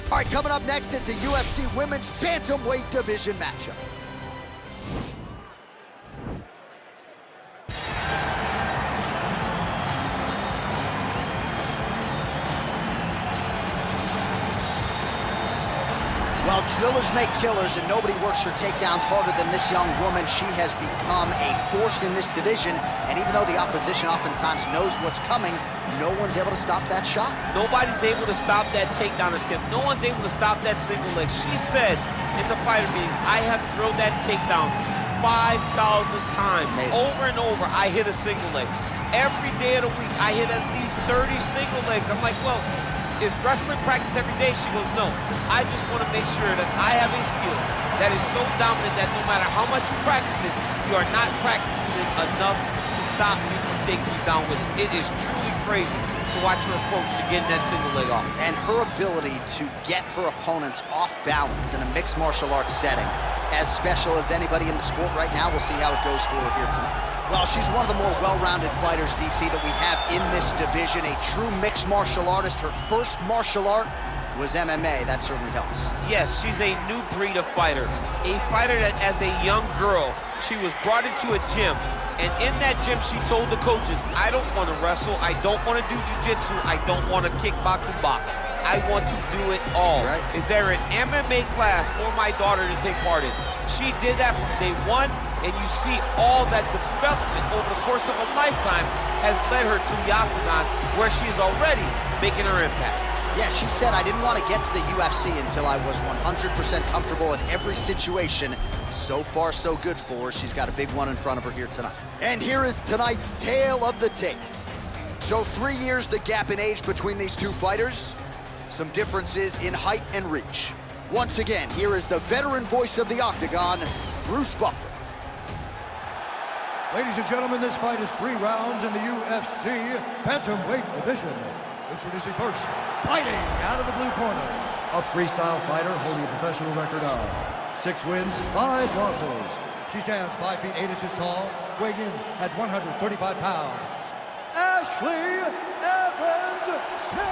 All right, coming up next, it's a UFC Women's Bantamweight Division matchup. Well, drillers make killers, and nobody works her takedowns harder than this young woman. She has become a force in this division, and even though the opposition oftentimes knows what's coming, no one's able to stop that shot. Nobody's able to stop that takedown attempt. No one's able to stop that single leg. She said in the fighter meetings, I have drilled that takedown 5,000 times. Amazing. Over and over, I hit a single leg. Every day of the week, I hit at least 30 single legs. I'm like, well, is wrestling practice every day? She goes, no. I just want to make sure that I have a skill that is so dominant that no matter how much you practice it, you are not practicing it enough to stop me from taking you down with it. It is truly crazy to watch her approach to getting that single leg off. And her ability to get her opponents off balance in a mixed martial arts setting, as special as anybody in the sport right now. We'll see how it goes for her here tonight. Well, she's one of the more well-rounded fighters, DC, that we have in this division. A true mixed martial artist. Her first martial art was MMA. That certainly helps. Yes, she's a new breed of fighter. A fighter that, as a young girl, she was brought into a gym. And in that gym, she told the coaches, I don't want to wrestle. I don't want to do jiu-jitsu. I don't want to kickbox and box. I want to do it all. Right. Is there an MMA class for my daughter to take part in? She did that from day one, and you see all that development over the course of a lifetime has led her to the octagon, where she is already making her impact. Yeah, she said, I didn't want to get to the UFC until I was 100% comfortable in every situation. So far, so good for her. She's got a big one in front of her here tonight. And here is tonight's tale of the tape. So 3 years the gap in age between these two fighters. Some differences in height and reach. Once again, here is the veteran voice of the octagon, Bruce Buffer. Ladies and gentlemen, this fight is 3 rounds in the UFC Bantamweight division. Introducing first, fighting out of the blue corner, a freestyle fighter holding a professional record of 6 wins, 5 losses. She stands 5 feet 8 inches tall, weighing in at 135 pounds. Ashley Evans-Smith.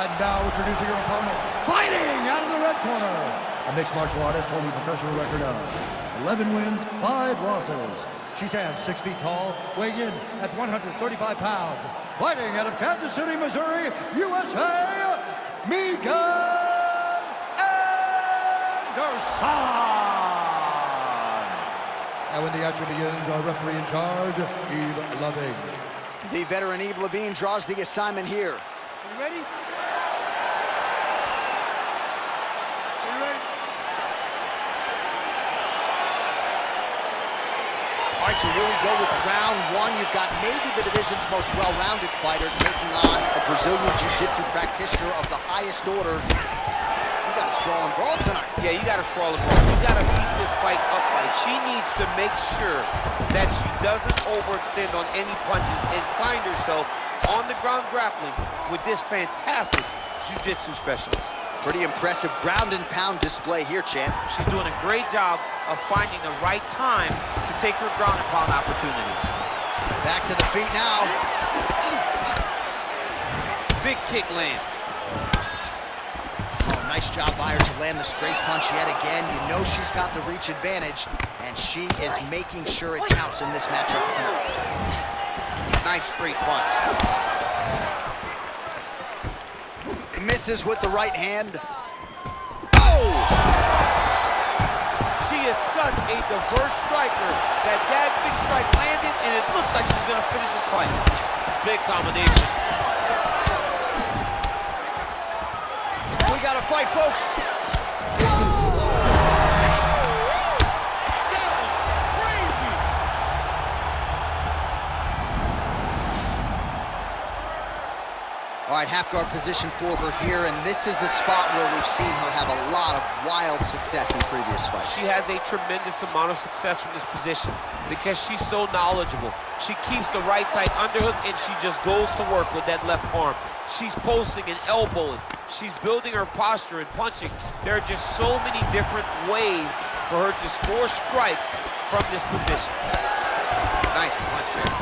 And now introducing her opponent, fighting out of the red corner, a mixed martial artist holding a professional record of 11 wins, 5 losses. She stands 6 feet tall, weighing in at 135 pounds. Fighting out of Kansas City, Missouri, USA, Megan Anderson. And when the action begins, our referee in charge, Eve Loving. The veteran Eve Levine draws the assignment here. You ready? All right, so here we go with round 1. You've got maybe the division's most well-rounded fighter taking on a Brazilian Jiu-Jitsu practitioner of the highest order. You got to sprawl and brawl tonight. Yeah, you got to sprawl and brawl. You got to keep this fight upright. She needs to make sure that she doesn't overextend on any punches and find herself on the ground grappling with this fantastic Jiu-Jitsu specialist. Pretty impressive ground and pound display here, champ. She's doing a great job of finding the right time to take her ground and pound opportunities. Back to the feet now. Big kick lands. Oh, nice job by her to land the straight punch yet again. You know she's got the reach advantage, and she is making sure it counts in this matchup tonight. Nice straight punch. Misses with the right hand. Oh! She is such a diverse striker that big strike landed, and it looks like she's gonna finish this fight. Big combination. We got to fight, folks. All right, half guard position for her here, and this is a spot where we've seen her have a lot of wild success in previous fights. She has a tremendous amount of success from this position because she's so knowledgeable. She keeps the right side underhook, and she just goes to work with that left arm. She's posting and elbowing. She's building her posture and punching. There are just so many different ways for her to score strikes from this position. Nice punch there.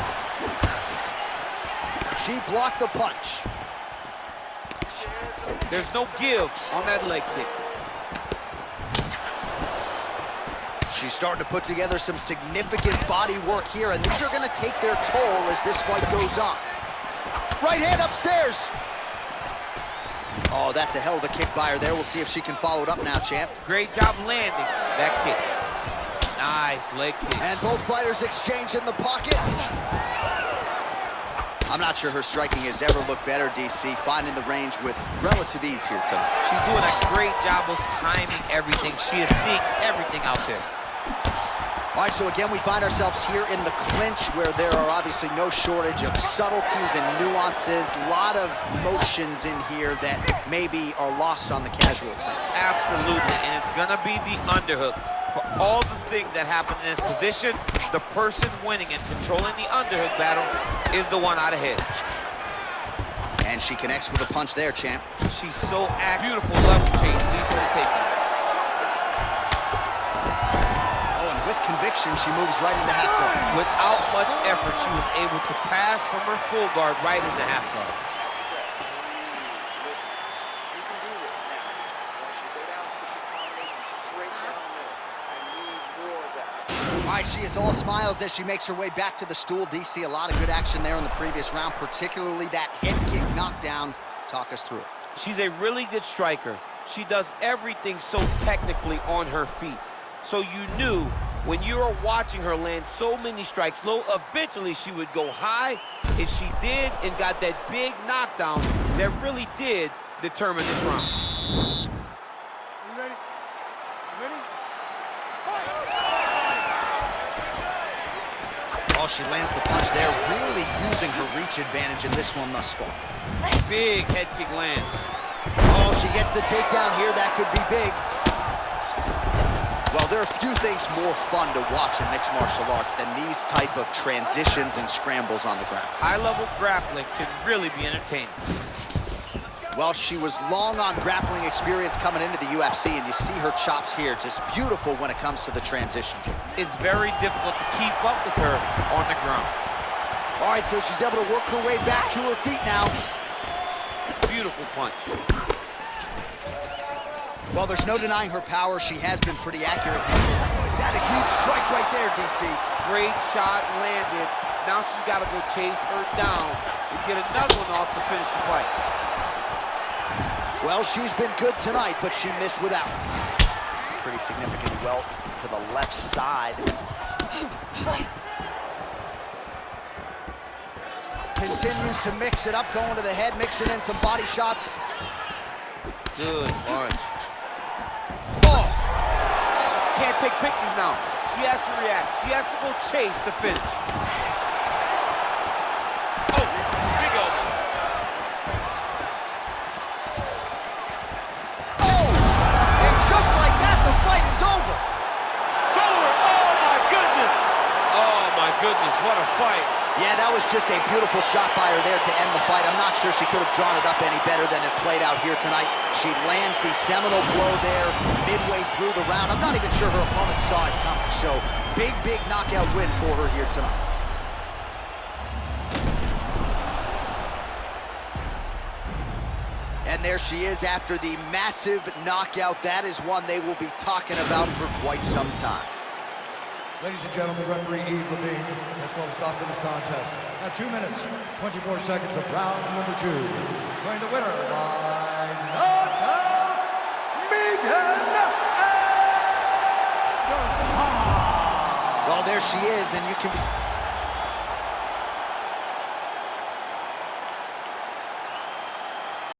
She blocked the punch. There's no give on that leg kick. She's starting to put together some significant body work here, and these are going to take their toll as this fight goes on. Right hand upstairs. Oh, that's a hell of a kick by her there. We'll see if she can follow it up now, champ. Great job landing that kick. Nice leg kick. And both fighters exchange in the pocket. I'm not sure her striking has ever looked better, DC, finding the range with relative ease here tonight. She's doing a great job of timing everything. She is seeing everything out there. All right, so again, we find ourselves here in the clinch where there are obviously no shortage of subtleties and nuances. A lot of motions in here that maybe are lost on the casual fan. Absolutely, and it's gonna be the underhook. For all the things that happen in this position, the person winning and controlling the underhook battle is the one out ahead. And she connects with a punch there, champ. She's so beautiful level change, leads to the takedown. Oh, and with conviction, she moves right into half guard. Without much effort, she was able to pass from her full guard right into half guard. Listen, you can do this now. I want you to go down and put your combination straight down the middle. I need more of that. All right, she is all smiles as she makes her way back to the stool. DC, a lot of good action there in the previous round, particularly that head kick knockdown. Talk us through it. She's a really good striker. She does everything so technically on her feet. So you knew when you were watching her land so many strikes low, eventually she would go high, and she did, and got that big knockdown that really did determine this round. You ready? You ready? Oh, she lands the punch there, really using her reach advantage in this one thus far. Big head kick lands. Oh, she gets the takedown here. That could be big. Well, there are few things more fun to watch in mixed martial arts than these type of transitions and scrambles on the ground. High-level grappling can really be entertaining. Well, she was long on grappling experience coming into the UFC, and you see her chops here, just beautiful when it comes to the transition. It's very difficult to keep up with her on the ground. All right, so she's able to work her way back to her feet now. Beautiful punch. Well, there's no denying her power. She has been pretty accurate. Is that a huge strike right there, DC? Great shot landed. Now she's got to go chase her down and get another one off to finish the fight. Well, she's been good tonight, but she missed without. Pretty significant welt to the left side. Continues to mix it up, going to the head, mixing in some body shots. Good punch. Oh! Can't take pictures now. She has to react. She has to go chase the finish. Oh, big elbow. Oh! And just like that, the fight is over. Shoulder. Oh, my goodness. Oh, my goodness. What a fight. Yeah, that was just a beautiful shot by her there to end the fight. I'm not sure she could have drawn it up any better than it played out here tonight. She lands the seminal blow there midway through the round. I'm not even sure her opponent saw it coming. So, big, big knockout win for her here tonight. And there she is after the massive knockout. That is one they will be talking about for quite some time. Ladies and gentlemen, referee Eve Levine has called a stop to this contest at 2 minutes, 24 seconds of round number 2. Declaring the winner by knockout, Megan Anderson. Well, there she is, and you can...